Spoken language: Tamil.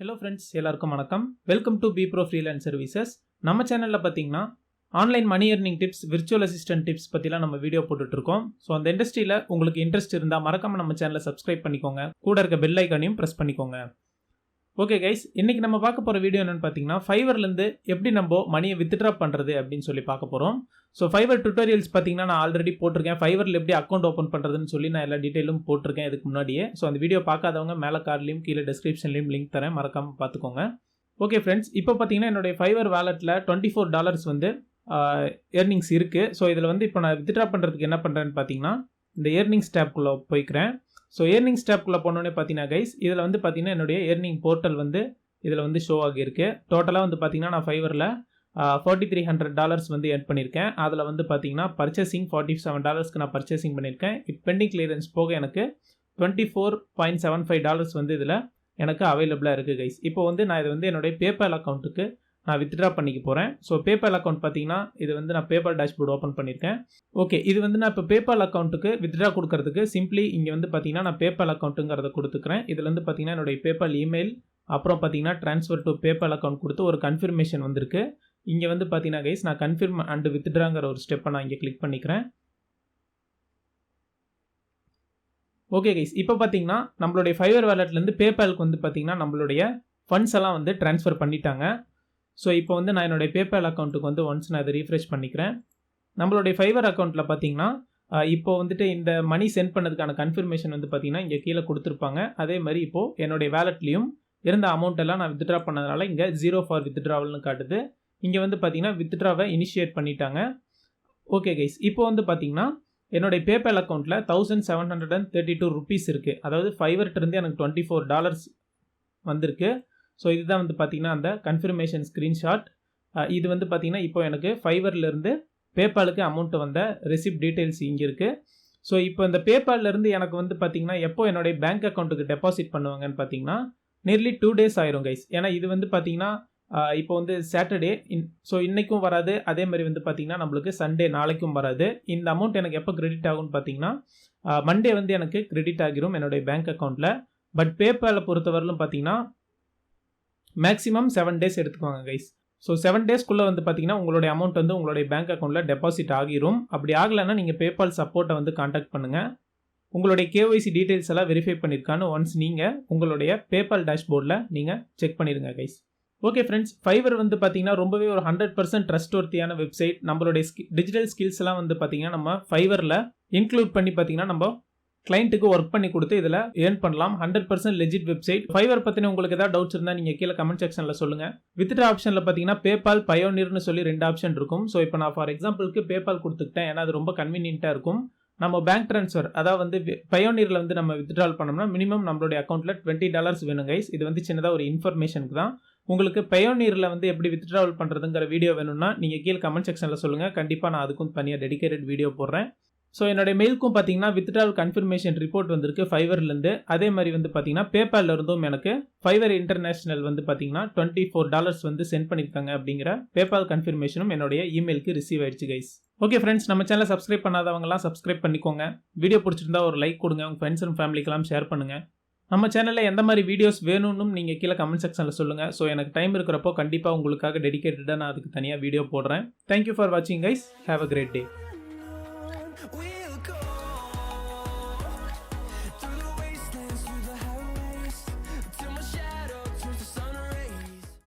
Hello friends, எல்லாருக்கும் வணக்கம். Welcome to BPro Freelance Services. நம்ம சேனல்ல பாத்தீங்கன்னா online money earning tips, virtual assistant tips பத்திலாம் நம்ம வீடியோ போட்டுட்டு இருக்கோம். சோ அந்த இண்டஸ்ட்ரியில உங்களுக்கு இன்ட்ரஸ்ட் இருந்தா மறக்காம நம்ம சேனலை சப்ஸ்கிரைப் பண்ணிக்கோங்க. கூட இருக்க பெல் ஐகானையும் பிரஸ் பண்ணிக்கோங்க. ஓகே கைஸ், இன்னைக்கு நம்ம பார்க்க போற வீடியோ என்னன்னு பாத்தீங்கன்னா ஃபைவர்ல இருந்து எப்படி நம்ம மணியை வித்ட்ரா பண்றது அப்படின்னு சொல்லி பார்க்க போறோம். ஸோ ஃபைவர் டுட்டோரியல்ஸ் பார்த்தீங்கன்னா நான் ஆல்ரெடி போட்டிருக்கேன். ஃபைவரில் எப்படி அக்கௌண்ட் ஓப்பன் பண்ணுறதுன்னு சொல்லி நான் எல்லா டீட்டெயிலும் போட்டிருக்கேன் இதுக்கு முன்னாடியே. ஸோ அந்த வீடியோ பார்க்காதவங்க மேலே கார்ட்லையும் கீழே டிஸ்கிரிப்ஷன்லையும் லிங்க் தரேன், மறக்காமல் பார்த்துக்கோங்க. ஓகே ஃப்ரெண்ட்ஸ், இப்போ பார்த்தீங்கன்னா என்னுடைய ஃபைவர் வாலெட்டில் $24 வந்து ஏர்னிங்ஸ் இருக்குது. ஸோ இதில் வந்து இப்போ நான் வித்ட்ரா பண்ணுறதுக்கு என்ன பண்ணுறேன்னு பார்த்தீங்கன்னா இந்த ஏர்னிங்ஸ் டேப்குள்ளே போய்க்கிறேன். ஸோ ஏர்னிங்ஸ் டேப்குள்ளே போனோடனே பார்த்தீங்கன்னா கைஸ், இதில் வந்து பார்த்தீங்கன்னா என்னுடைய ஏர்னிங் போர்ட்டல் வந்து இதில் வந்து ஷோ ஆகியிருக்கு. டோட்டலாக வந்து பார்த்தீங்கன்னா நான் ஃபைவரில் $4,300 வந்து ஏர்ன் பண்ணியிருக்கேன். அதில் வந்து பார்த்தீங்கன்னா பர்ச்சேசிங் $47க்கு நான் பர்ச்சேசிங் பண்ணியிருக்கேன். இப்போ பெண்டிங் கிளியரன்ஸ் போக எனக்கு $24.75 வந்து இதில் எனக்கு அவைலபிளாக இருக்குது கைஸ். இப்போ வந்து நான் இது வந்து என்னுடைய பேபால் அக்கௌண்ட்டுக்கு நான் வித்ட்ரா பண்ணிக்க போகிறேன். ஸோ பேபால் அக்கௌண்ட் பார்த்தீங்கன்னா இது வந்து நான் பேபால் டேஷ்போர்டு ஓப்பன் பண்ணியிருக்கேன். ஓகே, இது வந்து நான் இப்போ பேபால் அக்கௌண்ட்டுக்கு வித்ட்ரா கொடுக்கறதுக்கு சிம்பிளி இங்கே வந்து பார்த்தீங்கன்னா நான் பேபால் அக்கௌண்ட்டுங்கிறத கொடுத்துக்கிறேன். இதில் வந்து பார்த்தீங்கன்னா என்னுடைய பேபால் இமெயில், அப்புறம் பார்த்தீங்கன்னா ட்ரான்ஸ்ஃபர் டு பேபால் அக்கௌண்ட் கொடுத்து ஒரு கன்ஃபர்மேஷன் வந்திருக்கு. இங்கே வந்து பார்த்தீங்கன்னா கைஸ், நான் கன்ஃபர்ம் அண்ட் வித்ட்ராங்கிற ஒரு ஸ்டெப்பை நான் இங்கே கிளிக் பண்ணிக்கிறேன். ஓகே கைஸ், இப்போ பார்த்தீங்கன்னா நம்மளுடைய ஃபைவர் வாலெட்லேருந்து பேபாலுக்கு வந்து பார்த்தீங்கன்னா நம்மளுடைய ஃபண்ட்ஸ் எல்லாம் வந்து ட்ரான்ஸ்ஃபர் பண்ணிட்டாங்க. ஸோ இப்போ வந்து நான் என்னுடைய பேபால் அக்கௌண்ட்டுக்கு வந்து ஒன்ஸ் நான் இதை ரீஃப்ரெஷ் பண்ணிக்கிறேன். நம்மளுடைய ஃபைவர் அக்கௌண்ட்டில் பார்த்தீங்கன்னா இப்போ வந்துட்டு இந்த மணி சென்ட் பண்ணதுக்கான கன்ஃபர்மேஷன் வந்து பார்த்தீங்கன்னா இங்கே கீழே கொடுத்துருப்பாங்க. அதே மாதிரி இப்போது என்னுடைய வேலெட்லேயும் இருந்த அமௌண்ட் எல்லாம் நான் வித்ட்ரா பண்ணதுனால இங்கே 0 ஃபார் வித்ட்ராவல்னு காட்டுது. இங்கே வந்து பார்த்தீங்கன்னா வித்ட்ராவை இனிஷியேட் பண்ணிட்டாங்க. ஓகே கைஸ், இப்போ வந்து பார்த்தீங்கன்னா என்னுடைய பேபால் அக்கௌண்ட்டில் $1,732 இருக்குது. அதாவது ஃபைவர்ட்டிருந்து எனக்கு $24 வந்திருக்கு. ஸோ இதுதான் வந்து பார்த்தீங்கன்னா அந்த கன்ஃபர்மேஷன் ஸ்க்ரீன்ஷாட். இது வந்து பார்த்தீங்கன்னா இப்போ எனக்கு ஃபைவர்லேருந்து பேபாலுக்கு அமௌண்ட் வந்த ரெசிப்ட் டீட்டெயில்ஸ் இங்கே இருக்குது. ஸோ இப்போ இந்த பேபால்லேருந்து எனக்கு வந்து பார்த்தீங்கன்னா எப்போ என்னுடைய பேங்க் அக்கௌண்ட்டுக்கு டெபாசிட் பண்ணுவாங்கன்னு பார்த்தீங்கன்னா நியர்லி 2 days ஆயிரும் கைஸ். ஏன்னா இது வந்து பார்த்தீங்கன்னா இப்போ வந்து சாட்டர்டே, ஸோ இன்றைக்கும் வராது. அதே மாதிரி வந்து பார்த்தீங்கன்னா நம்மளுக்கு சண்டே நாளைக்கும் வராது. இந்த அமௌண்ட் எனக்கு எப்போ கிரெடிட் ஆகும்னு பார்த்தீங்கன்னா மண்டே வந்து எனக்கு கிரெடிட் ஆகிரும் என்னுடைய பேங்க் அக்கௌண்ட்டில். பட் பேபாலை பொறுத்தவரையிலும் பார்த்தீங்கன்னா மேக்ஸிமம் 7 days எடுத்துக்குவாங்க கைஸ். ஸோ 7 daysக்குள்ளே வந்து பார்த்தீங்கன்னா உங்களுடைய அமௌண்ட் வந்து உங்களுடைய பேங்க் அக்கௌண்ட்டில் டெபாசிட் ஆகிரும். அப்படி ஆகலைன்னா நீங்கள் பேபால் சப்போர்ட்டை வந்து காண்டாக்ட் பண்ணுங்கள். உங்களுடைய கேஒய்சி டீட்டெயில்ஸ் எல்லாம் வெரிஃபை பண்ணியிருக்கான்னு ஒன்ஸ் நீங்கள் உங்களுடைய பேபால் டேஷ்போர்டில் நீங்கள் செக் பண்ணிடுங்க கைஸ். ஓகே ஃப்ரெண்ட்ஸ், ஃபைவர் வந்து பார்த்தீங்கன்னா ரொம்பவே ஒரு 100% ட்ரஸ்ட்வர்த்தியான வெப்சைட். நம்மளுடைய டிஜிட்டல் ஸ்கில்ஸ் எல்லாம் வந்து பார்த்தீங்கன்னா நம்ம ஃபைவரில் இன்க்ளூட் பண்ணி பார்த்தீங்கன்னா நம்ம கிளைண்ட்டுக்கு ஒர்க் பண்ணி கொடுத்து இதில் ஏர்ன் பண்ணலாம். 100% லெஜிட் வெப்சைட். ஃபைவர் பற்றின உங்களுக்கு ஏதாவது டவுட்ஸ் இருந்தால் நீங்கள் கீழே கமெண்ட் செக்ஷனில் சொல்லுங்கள். வித்ட்ரா ஆப்ஷனில் பார்த்தீங்கன்னா பேபால், பயோனியர்னு சொல்லி 2 ஆப்ஷன் இருக்கும். ஸோ இப்போ நான் ஃபார் எக்ஸாம்பிளுக்கு பேபால் கொடுத்துக்கிட்டேன், ஏன்னா அது ரொம்ப கன்வீனியன்ட்டாக இருக்கும். நம்ம பேங்க் ட்ரான்ஸ்ஃபர், அதாவது வந்து பயோனியரில் வந்து நம்ம வித்ட்ரால் பண்ணோம்னா மினிமம் நம்மளுடைய அக்கௌண்ட்டில் $20 வேணும் கைஸ். இது வந்து சின்னதாக ஒரு இன்ஃபர்மேஷனுக்கு தான். உங்களுக்கு பயோனியரில் வந்து எப்படி வித்ட்ராவல் பண்ணுறதுங்கிற வீடியோ வேணும்னா நீங்கள் கீழே கமெண்ட் செக்ஷனில் சொல்லுங்கள். கண்டிப்பாக நான் அதுக்கும் தனியாக டெடிகேட்டட் வீடியோ போடுறேன். ஸோ என்னுடைய மெயிலுக்கும் பார்த்தீங்கன்னா வித்ட்ராவல் கன்ஃபர்மேஷன் ரிப்போர்ட் வந்திருக்கு ஃபைவர்லேருந்து. அதே மாதிரி வந்து பார்த்தீங்கன்னா பேபாலில் இருந்தும் எனக்கு ஃபைவர் இன்டர்நேஷனல் வந்து பார்த்தீங்கன்னா $24 வந்து சென்ட் பண்ணியிருக்காங்க அப்படிங்கிற பேபால் கன்ஃபர்மேஷனும் என்னுடைய இமெயிலுக்கு ரிசீவ் ஆயிடுச்சு கைஸ். ஓகே ஃப்ரெண்ட்ஸ், நம்ம சேனலை சப்ஸ்கிரைப் பண்ணாதவங்கலாம் சப்ஸ்கிரைப் பண்ணிக்கோங்க. வீடியோ பிடிச்சிருந்தா ஒரு லைக் கொடுங்க, உங்கள் ஃப்ரெண்ட்ஸ் அண்ட் ஃபேமிலிக்கெல்லாம் ஷேர் பண்ணுங்கள். நம்ம சேனலில் எந்த மாதிரி வீடியோஸ் வேணும்னு நீங்கள் கீழே கமெண்ட் செக்ஷனில் சொல்லுங்கள். ஸோ எனக்கு டைம் இருக்கிறப்போ கண்டிப்பாக உங்களுக்காக டெடிகேட்டடாக நான் அதுக்கு தனியாக வீடியோ போடுறேன். தேங்க்யூ ஃபார் வாட்சிங் guys. Have a great day.